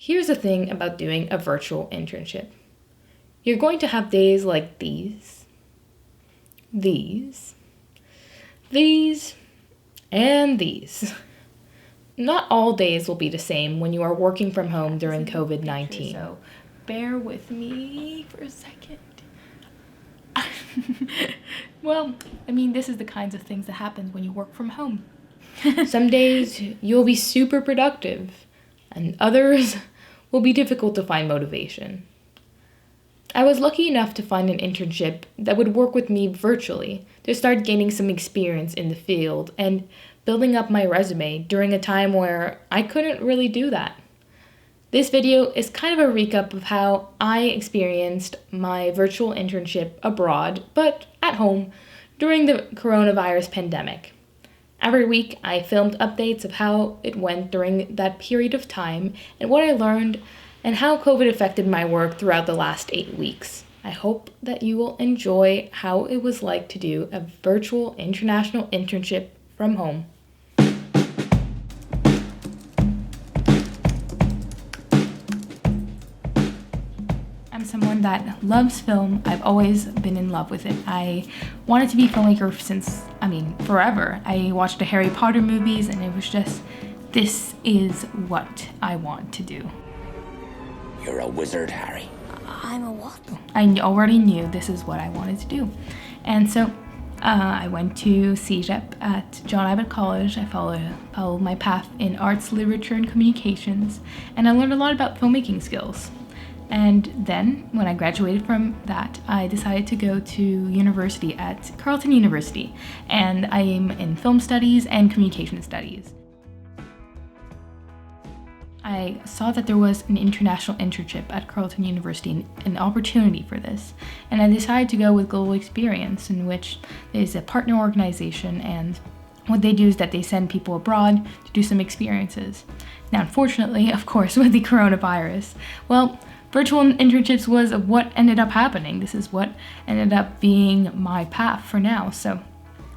Here's the thing about doing a virtual internship. You're going to have days like these, and these. Not all days will be the same when you are working from home during COVID-19. So bear with me for a second. Well, this is the kinds of things that happen when you work from home. Some days you'll be super productive, and others will be difficult to find motivation. I was lucky enough to find an internship that would work with me virtually to start gaining some experience in the field and building up my resume during a time where I couldn't really do that. This video is kind of a recap of how I experienced my virtual internship abroad, but at home, during the coronavirus pandemic. Every week, I filmed updates of how it went during that period of time and what I learned and how COVID affected my work throughout the last 8 weeks. I hope that you will enjoy how it was like to do a virtual international internship from home. I'm someone that loves film. I've always been in love with it. I wanted to be a filmmaker since, forever. I watched the Harry Potter movies and it was just, this is what I want to do. You're a wizard, Harry. I'm a what? I already knew this is what I wanted to do. And so I went to CEGEP at John Abbott College. I followed my path in arts, literature, and communications, and I learned a lot about filmmaking skills. And then, when I graduated from that, I decided to go to university at Carleton University, and I am in film studies and communication studies. I saw that there was an international internship at Carleton University, an opportunity for this, and I decided to go with Global Experience, in which there's a partner organization, and what they do is that they send people abroad to do some experiences. Now, unfortunately, of course, with the coronavirus, virtual internships was what ended up happening. This is what ended up being my path for now. So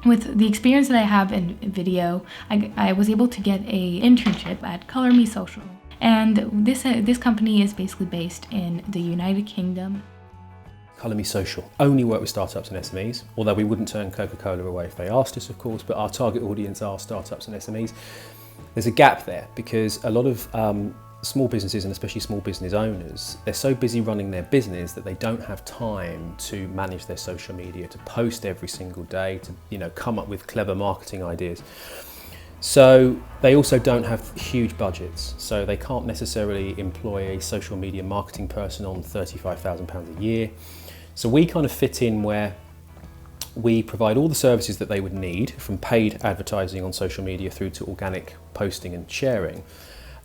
with the experience that I have in video, I was able to get an internship at Color Me Social. And this company is basically based in the United Kingdom. Color Me Social only work with startups and SMEs, although we wouldn't turn Coca-Cola away if they asked us, of course, but our target audience are startups and SMEs. There's a gap there because a lot of small businesses, and especially small business owners, they're so busy running their business that they don't have time to manage their social media, to post every single day, to come up with clever marketing ideas. So they also don't have huge budgets, so they can't necessarily employ a social media marketing person on £35,000 a year. So we kind of fit in where we provide all the services that they would need, from paid advertising on social media through to organic posting and sharing.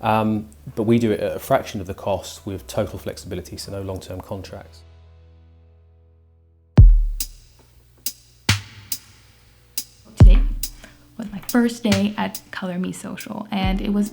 But we do it at a fraction of the cost with total flexibility, so no long-term contracts. Today was my first day at Color Me Social, and I was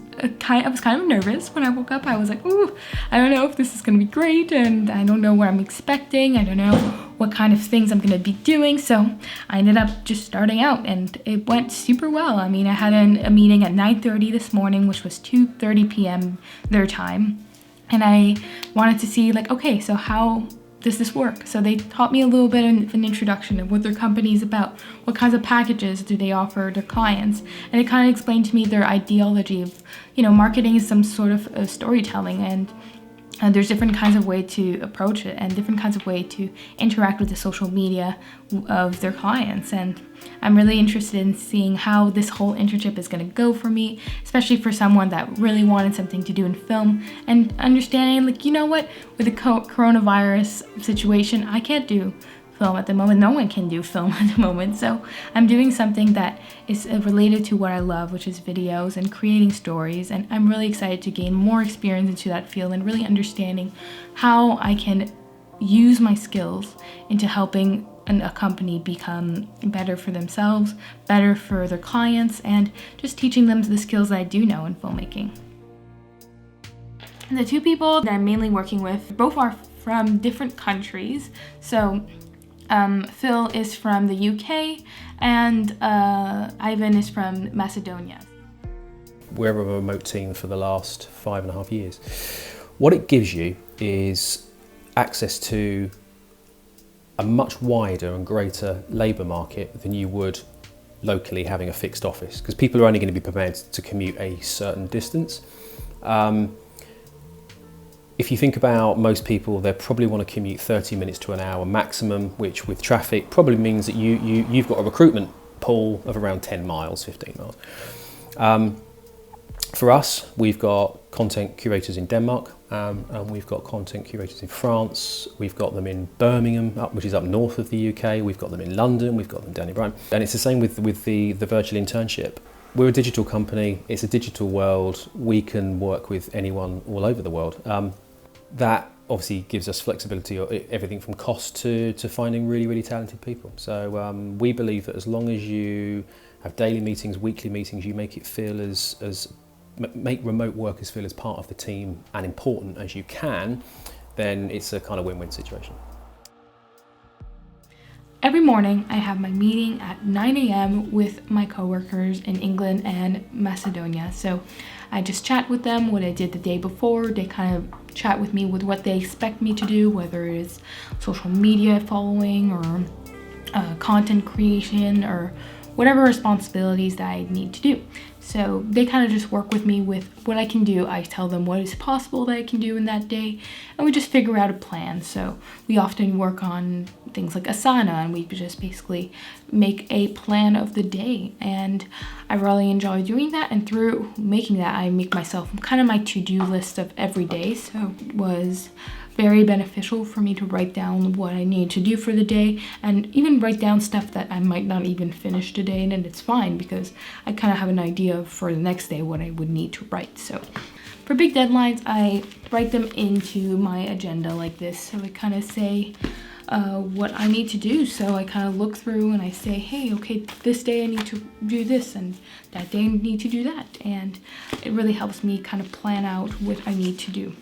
kind of nervous when I woke up. I was like, ooh, I don't know if this is gonna be great, and I don't know what I'm expecting. I don't know what kind of things I'm gonna be doing. So I ended up just starting out, and it went super well. I had a meeting at 9:30 this morning, which was 2:30 p.m. their time. And I wanted to see okay, so how does this work? So they taught me a little bit of an introduction of what their company is about, what kinds of packages do they offer their clients, and it kind of explained to me their ideology of, marketing is some sort of storytelling, and there's different kinds of way to approach it and different kinds of way to interact with the social media of their clients. And I'm really interested in seeing how this whole internship is going to go for me, especially for someone that really wanted something to do in film, and understanding with the coronavirus situation, I can't do film at the moment. No one can do film at the moment. So I'm doing something that is related to what I love, which is videos and creating stories. And I'm really excited to gain more experience into that field and really understanding how I can use my skills into helping a company become better for themselves, better for their clients, and just teaching them the skills that I do know in filmmaking. The two people that I'm mainly working with, both are from different countries. So Phil is from the UK, and Ivan is from Macedonia. We're a remote team for the last 5.5 years. What it gives you is access to a much wider and greater labour market than you would locally having a fixed office, because people are only going to be prepared to commute a certain distance. If you think about most people, they probably want to commute 30 minutes to an hour maximum, which with traffic probably means that you've got a recruitment pool of around 10 miles, 15 miles. For us, we've got content curators in Denmark, and we've got content curators in France. We've got them in Birmingham, which is up north of the UK. We've got them in London. We've got them down in Brighton. And it's the same with the virtual internship. We're a digital company. It's a digital world. We can work with anyone all over the world. That obviously gives us flexibility, everything from cost to finding really, really talented people. So we believe that as long as you have daily meetings, weekly meetings, you make it feel make remote workers feel as part of the team and important as you can, then it's a kind of win-win situation. Every morning I have my meeting at 9 a.m. with my coworkers in England and Macedonia. So I just chat with them what I did the day before. They kind of chat with me with what they expect me to do, whether it's social media following or content creation or whatever responsibilities that I need to do. So they kind of just work with me with what I can do. I tell them what is possible that I can do in that day, and we just figure out a plan. So we often work on things like Asana, and we just basically make a plan of the day. And I really enjoy doing that, and through making that, I make myself kind of my to-do list of every day. So it was very beneficial for me to write down what I need to do for the day, and even write down stuff that I might not even finish today, and it's fine because I kind of have an idea for the next day what I would need to write. So for big deadlines, I write them into my agenda like this. So I kind of say what I need to do. So I kind of look through and I say, hey, okay, this day I need to do this, and that day I need to do that. And it really helps me kind of plan out what I need to do.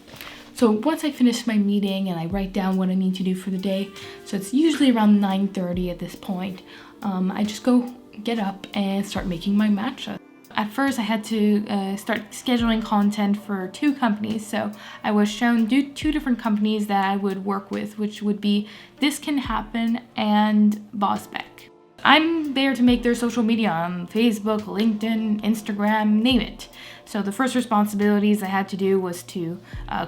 So once I finish my meeting and I write down what I need to do for the day, so it's usually around 9:30 at this point, I just go get up and start making my matcha. At first I had to start scheduling content for 2 companies, so I was shown 2 different companies that I would work with, which would be This Can Happen and Bosbeck. I'm there to make their social media on Facebook, LinkedIn, Instagram, name it. So the first responsibilities I had to do was to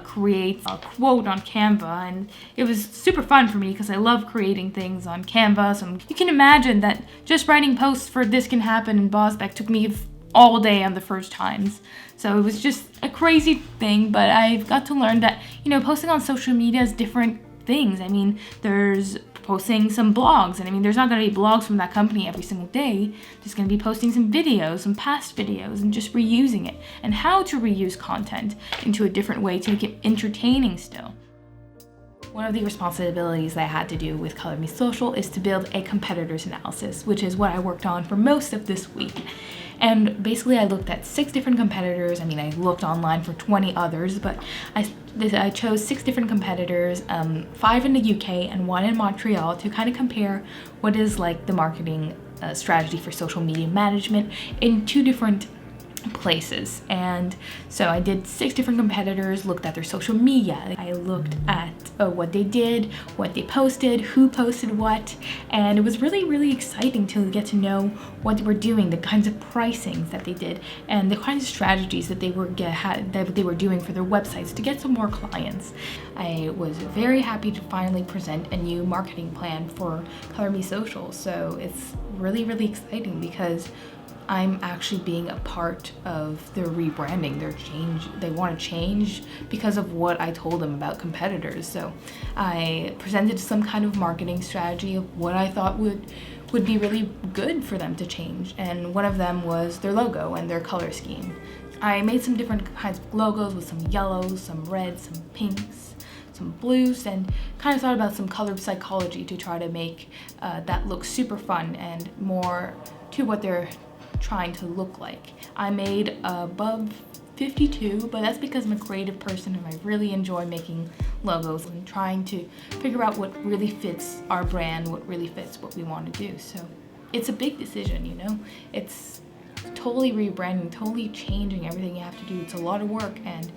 create a quote on Canva, and it was super fun for me because I love creating things on Canva. So you can imagine that just writing posts for This Can Happen and Bosbeck took me all day on the first times. So it was just a crazy thing, but I've got to learn that, posting on social media is different things. I mean, there's posting some blogs, and there's not going to be blogs from that company every single day. There's going to be posting some videos, some past videos, and just reusing it, and how to reuse content into a different way to make it entertaining still. One of the responsibilities that I had to do with Color Me Social is to build a competitors analysis, which is what I worked on for most of this week. And basically I looked at 6 different competitors. I looked online for 20 others, but I chose 6 different competitors, 5 in the UK and 1 in Montreal, to kind of compare what is like the marketing strategy for social media management in 2 different places. And so I did 6 different competitors, looked at their social media. I looked at what they did, what they posted, who posted what, and it was really, really exciting to get to know what they were doing, the kinds of pricings that they did, and the kinds of strategies that they were doing for their websites to get some more clients. I was very happy to finally present a new marketing plan for Color Me Social. So it's really, really exciting because I'm actually being a part of their rebranding, their change. They want to change because of what I told them about competitors. So I presented some kind of marketing strategy of what I thought would be really good for them to change. And one of them was their logo and their color scheme. I made some different kinds of logos with some yellows, some reds, some pinks, some blues, and kind of thought about some color psychology to try to make that look super fun and more to what they're trying to look like. I made above 52, but that's because I'm a creative person and I really enjoy making logos and trying to figure out what really fits our brand, what really fits what we want to do. So it's a big decision, It's totally rebranding, totally changing everything you have to do. It's a lot of work, and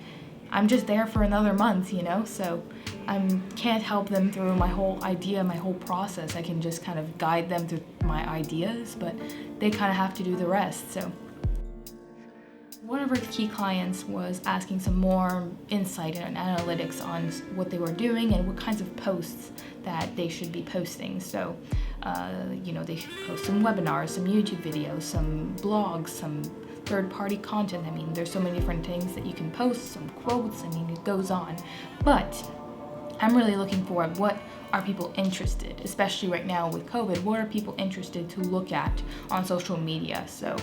I'm just there for another month, you know, so I can't help them through my whole idea, my whole process. I can just kind of guide them through my ideas, but they kind of have to do the rest. So one of our key clients was asking some more insight and analytics on what they were doing and what kinds of posts that they should be posting. So, you know, they should post some webinars, some YouTube videos, some blogs, some third-party content. I mean, there's so many different things that you can post, some quotes, I mean, it goes on. But I'm really looking for what are people interested, especially right now with COVID, what are people interested to look at on social media? So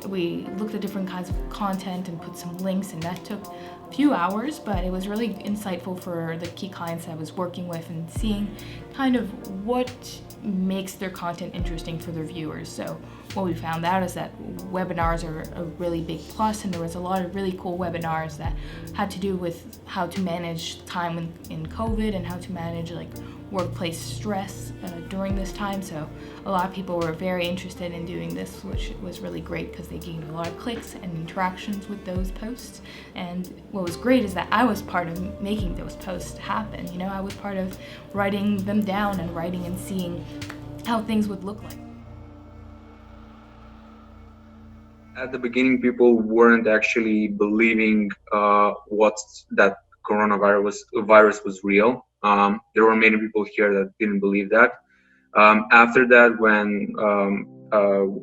we looked at different kinds of content and put some links, and that took a few hours, but it was really insightful for the key clients I was working with and seeing kind of what makes their content interesting for their viewers. So what we found out is that webinars are a really big plus, and there was a lot of really cool webinars that had to do with how to manage time in COVID and how to manage like workplace stress during this time. So a lot of people were very interested in doing this, which was really great because they gained a lot of clicks and interactions with those posts. And what was great is that I was part of making those posts happen. You know, I was part of writing them down and writing and seeing how things would look like. At the beginning, people weren't actually believing that virus was real. There were many people here that didn't believe that. After that, when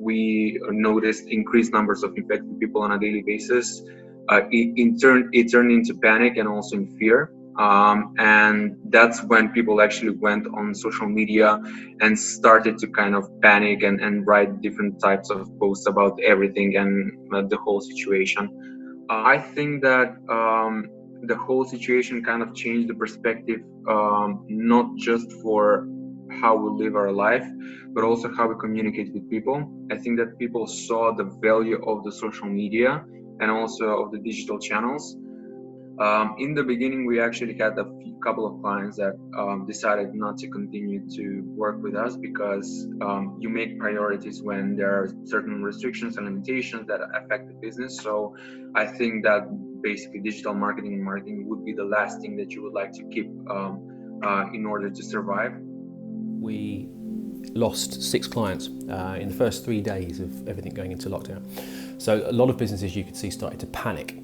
we noticed increased numbers of infected people on a daily basis, it turned into panic and also in fear. And that's when people actually went on social media and started to kind of panic and write different types of posts about everything and the whole situation. I think that the whole situation kind of changed the perspective, not just for how we live our life, but also how we communicate with people. I think that people saw the value of the social media and also of the digital channels. In the beginning, we actually had a couple of clients that decided not to continue to work with us because you make priorities when there are certain restrictions and limitations that affect the business. So I think that basically digital marketing and marketing would be the last thing that you would like to keep in order to survive. We lost 6 clients in the first 3 days of everything going into lockdown. So a lot of businesses you could see started to panic.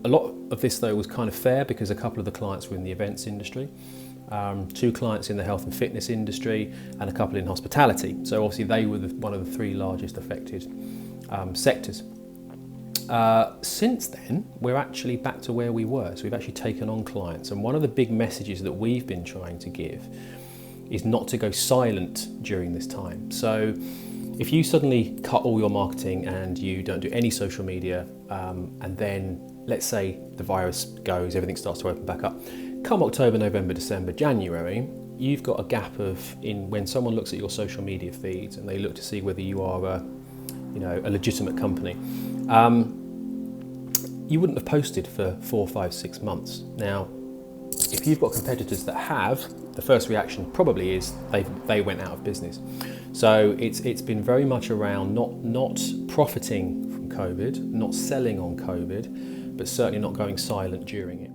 A lot of this though was kind of fair because a couple of the clients were in the events industry, 2 clients in the health and fitness industry, and a couple in hospitality. So obviously they were one of the 3 largest affected sectors. Since then, we're actually back to where we were. So we've actually taken on clients, and one of the big messages that we've been trying to give is not to go silent during this time. So if you suddenly cut all your marketing and you don't do any social media, and then let's say the virus goes, everything starts to open back up, come October, November, December, January, you've got a gap when someone looks at your social media feeds and they look to see whether you are a legitimate company. You wouldn't have posted for 4, 5, 6 months. Now, if you've got competitors that have, the first reaction probably is they went out of business. So it's been very much around not profiting from COVID, not selling on COVID, but certainly not going silent during it.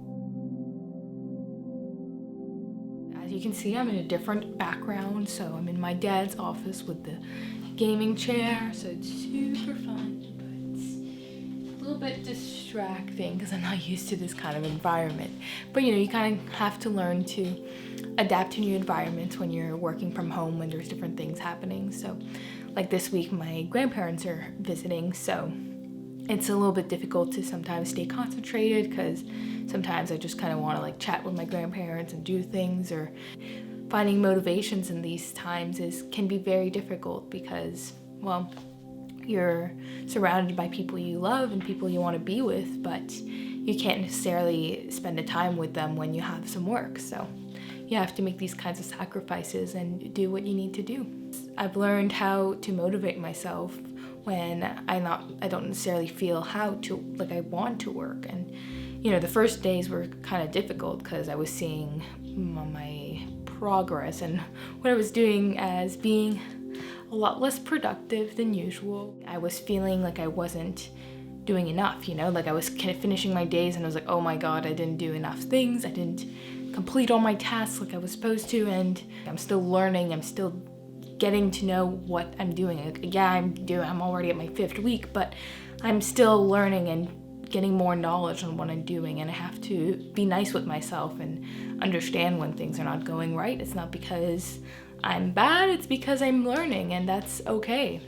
As you can see, I'm in a different background, so I'm in my dad's office with the gaming chair, so it's super fun, but it's a little bit distracting because I'm not used to this kind of environment. But you kind of have to learn to adapt to new environments when you're working from home, when there's different things happening. So like this week, my grandparents are visiting, so it's a little bit difficult to sometimes stay concentrated because sometimes I just kind of want to chat with my grandparents and do things, or finding motivations in these times can be very difficult because, well, you're surrounded by people you love and people you want to be with, but you can't necessarily spend the time with them when you have some work. So you have to make these kinds of sacrifices and do what you need to do. I've learned how to motivate myself when I don't necessarily feel how to, I want to work. And the first days were kind of difficult because I was seeing my progress and what I was doing as being a lot less productive than usual. I was feeling like I wasn't doing enough, you know? Like, I was kind of finishing my days and I was like, oh my God, I didn't do enough things. I didn't complete all my tasks like I was supposed to, and I'm still learning. I'm still getting to know what I'm doing. Like, yeah, I'm already at my 5th week, but I'm still learning and getting more knowledge on what I'm doing, and I have to be nice with myself and understand when things are not going right. It's not because I'm bad, it's because I'm learning, and that's okay.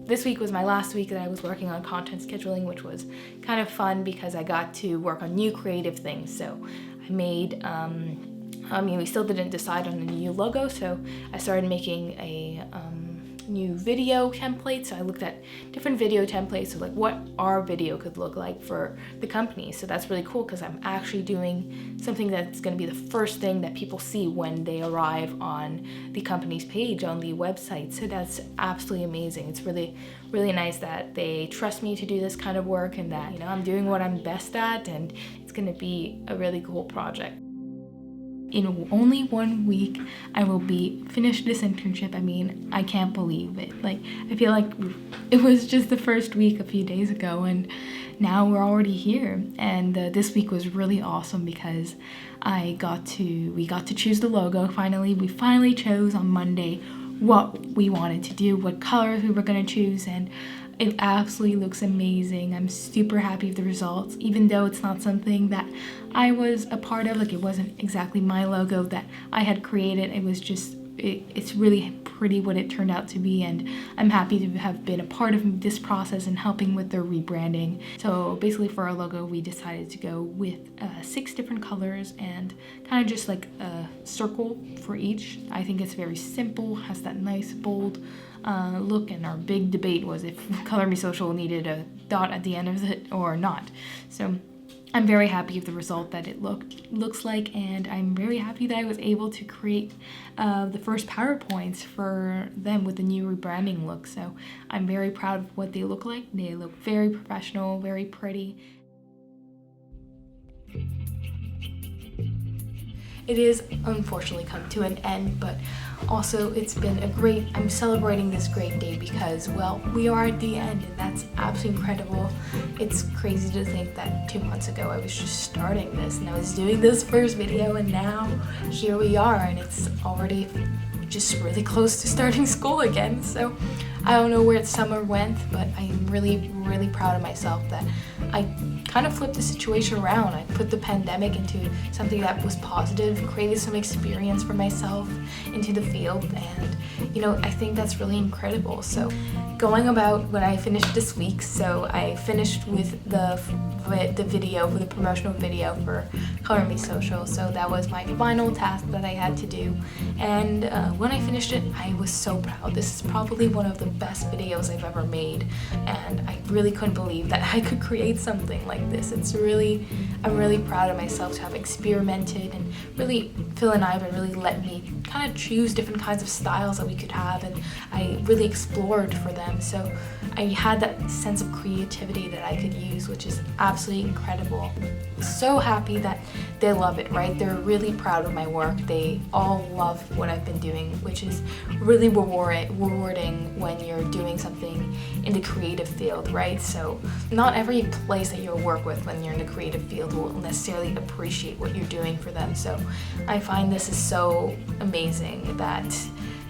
This week was my last week that I was working on content scheduling, which was kind of fun because I got to work on new creative things. So I made, we still didn't decide on a new logo, so I started making a new video template. So I looked at different video templates, so like what our video could look like for the company. So that's really cool because I'm actually doing something that's going to be the first thing that people see when they arrive on the company's page on the website. So that's absolutely amazing. It's really, really nice that they trust me to do this kind of work, and that, you know, I'm doing what I'm best at, and it's going to be a really cool project. In only 1 week, I will be finished this internship. I mean, I can't believe it. Like, I feel like it was just the first week a few days ago, and now we're already here. And this week was really awesome because we got to choose the logo. We finally chose on Monday what we wanted to do, what colors we were going to choose, and it absolutely looks amazing. I'm super happy with the results, even though it's not something that I was a part of. Like, it wasn't exactly my logo that I had created. It was just, it's really pretty what it turned out to be, and I'm happy to have been a part of this process and helping with their rebranding. So basically for our logo, we decided to go with 6 different colors and kind of just like a circle for each. I think it's very simple, has that nice bold look, and our big debate was if Color Me Social needed a dot at the end of it or not. So I'm very happy with the result that it looks like, and I'm very happy that I was able to create the first PowerPoints for them with the new rebranding look. So I'm very proud of what they look like. They look very professional, very pretty. It is unfortunately come to an end, but also it's been I'm celebrating this great day because, well, we are at the end, and that's absolutely incredible. It's crazy to think that 2 months ago I was just starting this and I was doing this first video, and now here we are, and it's already just really close to starting school again. So I don't know where the summer went, but I'm really, really proud of myself that I kind of flipped the situation around. I put the pandemic into something that was positive, created some experience for myself into the field, and you know, I think that's really incredible. So going about when I finished this week, so I finished with the video, for the promotional video for Color Me Social. So that was my final task that I had to do, and when I finished it, I was so proud. This is probably one of the best videos I've ever made, and I really couldn't believe that I could create something like this. I'm really proud of myself to have experimented, and really Phil and Ivan really let me kind of choose different kinds of styles that we could have, and I really explored for them. So I had that sense of creativity that I could use, which is absolutely incredible. So happy that they love it, right? They're really proud of my work. They all love what I've been doing, which is really rewarding when you're doing something in the creative field, right? So not every place that you'll work with when you're in the creative field will necessarily appreciate what you're doing for them. So I find this is so amazing that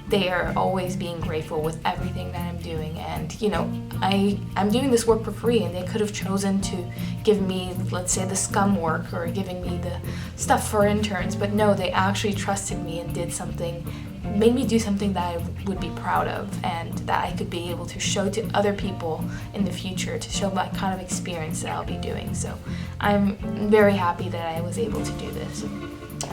they are always being grateful with everything that I'm doing. And you know, I'm doing this work for free, and they could have chosen to give me, let's say, the scum work or giving me the stuff for interns, but no, they actually trusted me and made me do something that I would be proud of, and that I could be able to show to other people in the future, to show my kind of experience that I'll be doing. So I'm very happy that I was able to do this.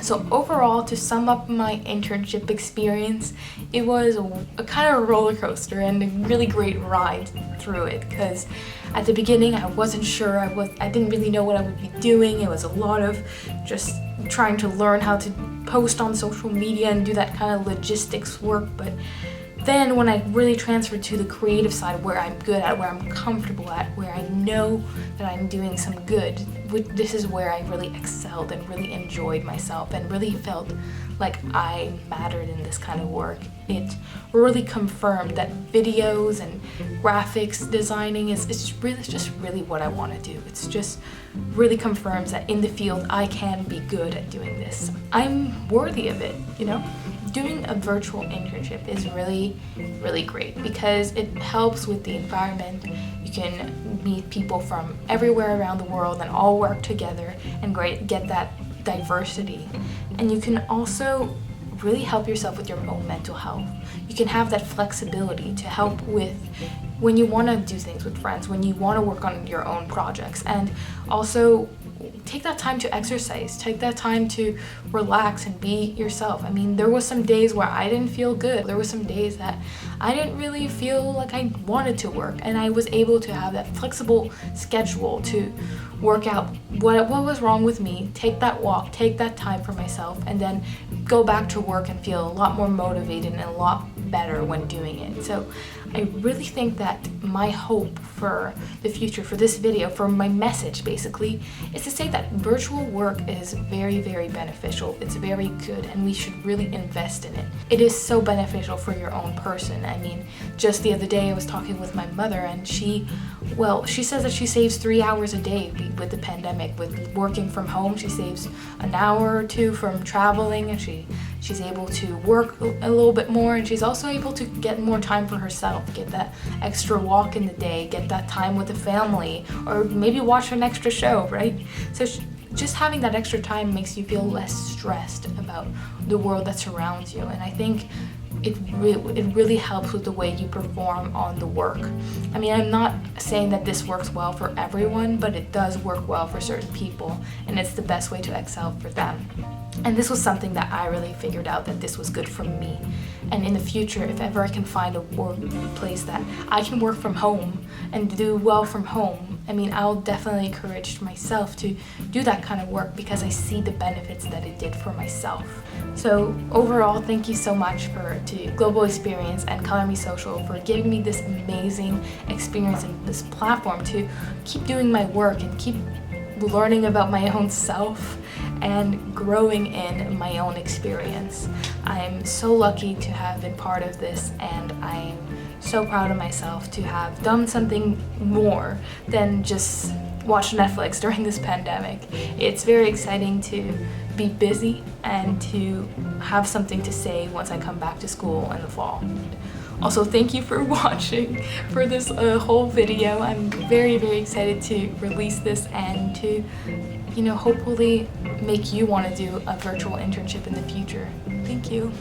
So overall, to sum up my internship experience, it was a kind of roller coaster and a really great ride through it, because at the beginning I wasn't sure, I didn't really know what I would be doing. It was a lot of just trying to learn how to post on social media and do that kind of logistics work. But then when I really transferred to the creative side, where I'm good at, where I'm comfortable at, where I know that I'm doing some good, this is where I really excelled and really enjoyed myself and really felt like I mattered in this kind of work. it really confirmed that videos and graphics designing is just really what I want to do. It's just really confirms that in the field I can be good at doing this. I'm worthy of it, you know? Doing a virtual internship is really, really great because it helps with the environment. You can meet people from everywhere around the world and all work together and get that diversity. And you can also really help yourself with your own mental health. You can have that flexibility to help with when you want to do things with friends, when you want to work on your own projects, and also take that time to exercise, take that time to relax and be yourself. I mean, there was some days where I didn't feel good. There were some days that I didn't really feel like I wanted to work, and I was able to have that flexible schedule to work out what was wrong with me, take that walk, take that time for myself, and then go back to work and feel a lot more motivated and a lot better when doing it. So I really think that my hope for the future, for this video, for my message basically, is to say that virtual work is very, very beneficial. It's very good and we should really invest in it. It is so beneficial for your own person. I mean, just the other day I was talking with my mother and she says that she saves 3 hours a day with the pandemic. With working from home, she saves an hour or two from traveling, and she's able to work a little bit more, and she's also able to get more time for herself, get that extra walk in the day, get that time with the family, or maybe watch an extra show, right? So just having that extra time makes you feel less stressed about the world that surrounds you, and I think it really helps with the way you perform on the work. I mean, I'm not saying that this works well for everyone, but it does work well for certain people, and it's the best way to excel for them. And this was something that I really figured out that this was good for me. And in the future, if ever I can find a workplace that I can work from home and do well from home, I mean, I'll definitely encourage myself to do that kind of work because I see the benefits that it did for myself. So overall, thank you so much to Global Experience and Color Me Social for giving me this amazing experience and this platform to keep doing my work and keep learning about my own self and growing in my own experience. I'm so lucky to have been part of this, and I'm so proud of myself to have done something more than just watch Netflix during this pandemic. It's very exciting to be busy and to have something to say once I come back to school in the fall. Also, thank you for watching for this whole video. I'm very, very excited to release this and to, hopefully make you want to do a virtual internship in the future. Thank you.